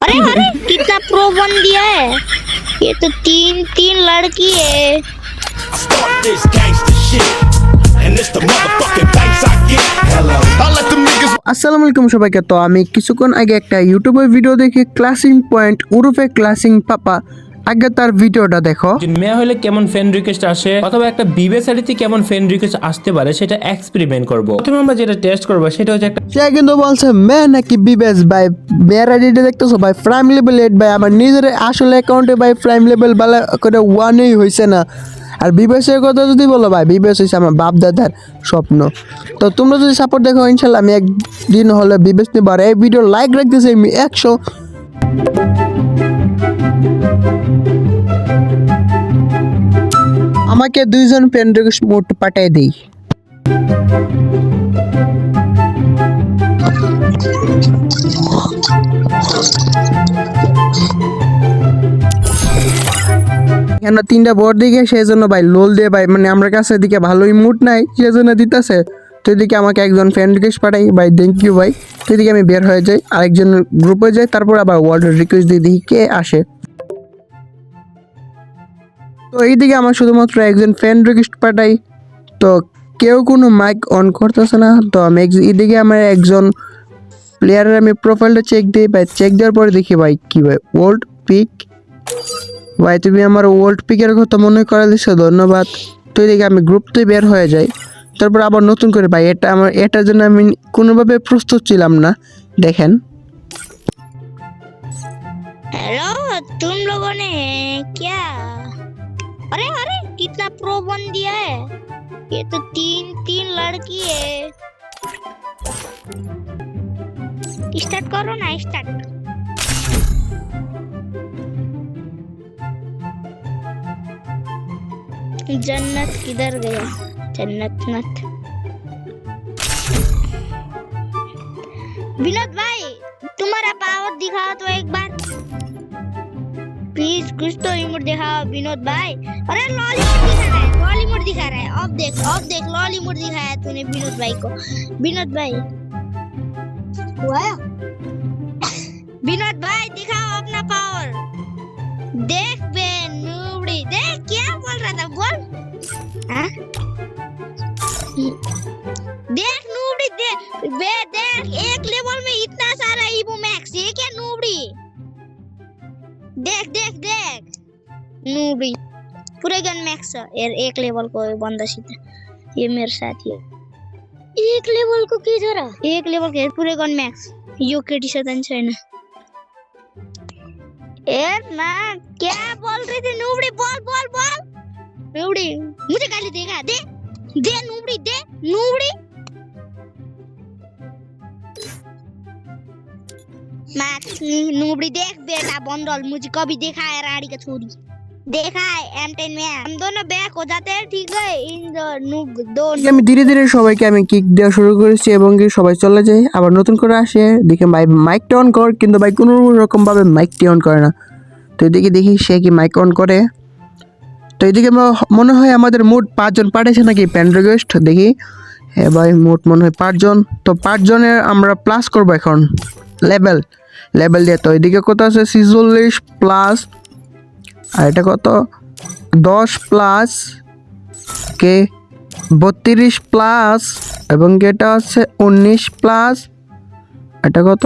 अरे अरे कितना प्रो बन दिया है। ये तो तीन तीन लड़की है। Start this gangster shit, and it's the motherfucking thanks I get. Hello, I let them niggas. আসসালামু আলাইকুম সবাইকে। তো আমি কিছুক্ষণ আগে একটা ইউটিউবে ভিডিও দেখি, ক্লাসিং পয়েন্ট ওরফে ক্লাসিং পাপা, আগে তার ভিডিওটা দেখো। যে মেয়ে হলে কেমন ফ্রেন্ড রিকোয়েস্ট আসে অথবা একটা বিবে সারিতে কেমন ফ্রেন্ড রিকোয়েস্ট আসতে পারে সেটা এক্সপেরিমেন্ট করব। প্রথমে আমরা যেটা টেস্ট করব সেটা হচ্ছে একটা সে কিন্তু বলছে মেয়ে নাকি বিবেস ভাই, মেয়ের আইডিটা দেখতেছো ভাই প্রাইম লেভেল 8 ভাই, আমার নিজের আসলে অ্যাকাউন্টে ভাই প্রাইম লেভেল ভালো করে 1ই হয়েছে না। আর বিবেসের কথা যদি বলো ভাই, বিবেস হয়েছে আমার বাপ দাদার স্বপ্ন। তো তোমরা যদি সাপোর্ট দেখো ইনশাল্লাহ আমি একদিন হলে বিবেস নিব। আর এই ভিডিও লাইক রাখতেছি আমি 100। আমাকে দুইজন ফ্রেন্ড রিকোয়েস্ট মোড পাঠিয়ে দিই। কেন তিনটা বোর্ড দিকে সেই জন্য ভাই লোল দিয়ে ভাই, মানে আমার কাছে এদিকে ভালোই মুড নাই সেই জন্য দিতেছে। তো এদিকে আমাকে একজন ফ্রেন্ড রিকোয়েস্ট পাঠাই ভাই, থ্যাংক ইউ ভাই। তো এদিকে আমি বের হয়ে যাই, আরেকজন গ্রুপে যাই, তারপর আবার ওয়ার্ল্ড রিকোয়েস্ট দিয়ে দিই কে আসে। তো এইদিকে আমার শুধুমাত্র একজন ফ্রেন্ড রিকোয়েস্ট পাঠাই, তো কেউ কোনো মাইক অন করতেছে না। তো আমি এইদিকে আমার একজন প্লেয়ারের আমি প্রোফাইলটা চেক দিই ভাই, চেক দেওয়ার পরে দেখি ভাই কি ভাই ওল্ড পিক। ভাই তুমি আমার ওল্ড পিকের কথা মনে করে দিচ্ছ, ধন্যবাদ। তো এদিকে আমি গ্রুপ থেকে বের হয়ে যাই, তারপর আবার নতুন করে ভাই এটা আমার এটার জন্য আমি কোনোভাবে প্রস্তুত ছিলাম না। দেখেন हेलो तुम लोगों ने क्या। अरे अरे कितना प्रो बन दिया है। ये तो तीन तीन लड़की है। स्टार्ट करो ना, स्टार्ट। जन्नत किधर गया, जन्नत नत। विनोद भाई तुम्हारा पावर दिखाओ तो एक बार प्लीज, कुछ तो इमोट दिखाओ विनोद भाई। अरे लॉलीमोट दिखा रहा है, लॉलीमोट दिखा रहा है। अब देख लॉलीमोट दिखाया तूने विनोद भाई को। विनोद भाई हुआ विनोद भाई दिखाओ अपना पावर। देख बे नूबड़ी, देख क्या बोल रहा था, बोल। हाँ? देख नूबड़ी, देख बे, देख एक लेवल में इतना सारा इबो मैक्स, ये क्या नूबड़ी। देख देख देख नूबड़ी पूरे गन मैक्स यार, एक लेवल को बंदा सीधा ये मेरे साथ ही है। एक लेवल को की जरा, एक लेवल के पूरे गन मैक्स यो केटी सदन छैन। ए ना क्या बोल रही थी नूबड़ी, बोल बोल बोल। नूबड़ी मुझे गाली देगा, दे दे नूबड़ी, दे नूबड़ी। मैक्स नूबड़ी देख बेटा बंडल, मुझे कभी देखा है राड़ी का छोरी, देखा है M10 में हम दोनों बैक हो जाते हैं, ठीक है इन दो। আমি ধীরে ধীরে সবাইকে আমি কিক দেওয়া শুরু করেছি এবং কি সবাই চলে যায়, আবার নতুন করে আসে। দেখে ভাই মাইকটা অন কর, কিন্তু ভাই কোনো রকম ভাবে মাইকটি অন করে না। তো এদিকে দেখি সে কি মাইক অন করে। তো এদিকে মনে হয় আমাদের মোট 5 জন পাঠিয়েছে নাকি ফ্রেন্ড রিকোয়েস্ট, দেখি হ্যাঁ ভাই মোট মনে হয় 5 জন। তো 5 জনের আমরা প্লাস করবো এখন লেভেল দিয়ে। তো এদিকে কত আছে 46 প্লাস, আর এটা কত 10 প্লাস কে 32 প্লাস, এবং এটা হচ্ছে 19 প্লাস, এটা কত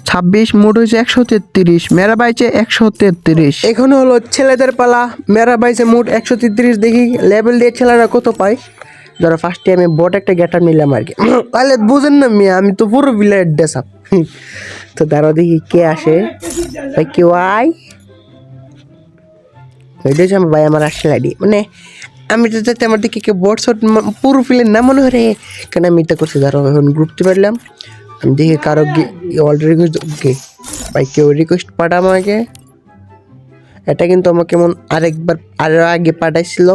26, মোট হয়েছে 133। মেরা বাইছে 133। এখানে হলো ছেলেদের পালা, মেরা বাইছে মোট 133। দেখি লেভেল দিয়ে ছেলেরা কত পায়। ধরো ফার্স্টে আমি বট একটা গেটার নিলাম আর কি, তাহলে বুঝেন না মিয়া আমি তো পুরো ভিলেট ডেসাপ। তো দাঁড়াও দেখি কে আসে ভাই, কেউ আয়। ওইটাই আমার ভাই আমার আসলে আইডি, মানে আমি তো যাতে আমার দিকে কেউ বট শট পুরো ফিলের না মনে হয় রে, কেন আমি এটা করছি। ধরো এখন গ্রুপতে পারলাম, আমি দেখি কারো অলরেডি রিকোয়েস্ট ভাই কেউ রিকোয়েস্ট পাঠা আমাকে। এটা কিন্তু আমাকে কেমন আরেকবার আরও আগে পাঠাইছিল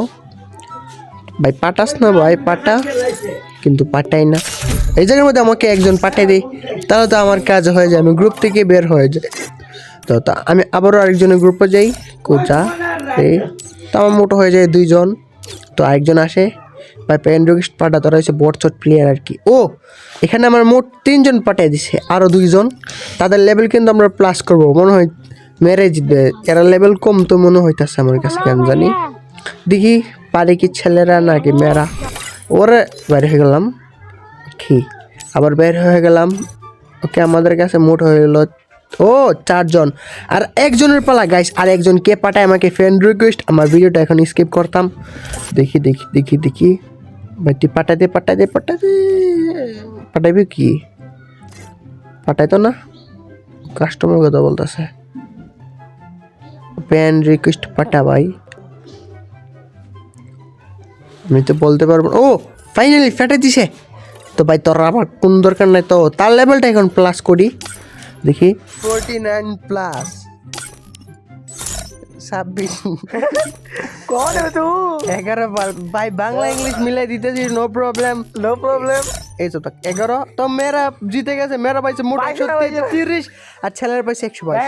ভাই, পাঠাস না ভাই পাঠা, কিন্তু পাঠাই না। এই জায়গার মধ্যে আমাকে একজন পাঠাই দেয়, তাহলে তো আমার কাজ হয়ে যায়, আমি গ্রুপ থেকে বের হয়ে যাই। তো আমি আবারও আরেকজনের গ্রুপে যাই, কোচা এই তো আমার মোটো হয়ে যায় 2 জন। তো আরেকজন আসে, ভাই ফ্রেন্ড রিকোয়েস্ট পাঠা তোরা হচ্ছে বটচট প্লেয়ার আর কি। ও এখানে আমার মোট 3 জন পাঠিয়ে দিছে, আরও 2 জন, তাদের লেভেল কিন্তু আমরা প্লাস করবো মনে হয়, মেরে জিতবে। এরা লেভেল কম তো মনে হইতেছে আমার কাছে, কেন জানি। দেখি পারে কি ছেলেরা নাকি মেয়েরা। ওরে বাইরে হয়ে গেলাম, কি আবার বের হয়ে গেলাম। ওকে আমাদের কাছে মোট হয়ে গেল 4 জন, আর 1 জনের পালা গাইস। আর 1 জন কে পাঠায় আমাকে ফ্রেন্ড রিকোয়েস্ট, আমার ভিডিওটা এখন স্কিপ করতাম। দেখি দেখি দেখি দেখি ভাই তুই পাঠাইতে পাঠাইবি কি, পাঠাইতো না, কাস্টমার কথা বলতেছে। ফ্রেন্ড রিকোয়েস্ট পাঠা ভাই, আমি তো বলতে পারবো। ও ফাইনালি ফেটে দিছে। তো ভাই তোর আবার কোন দরকার নাই, তো তার লেভেলটা এখন প্লাস করি। দেখি 49 প্লাস 26 11 ভাই বাংলা ইংলিশ মিলাই দিতেছি, নো প্রবলেম। এই তো 11 তো মেয়েরা জিতে গেছে, মেয়েরা পাইছে মোট 130 আর ছেলেরা পাইছে 122।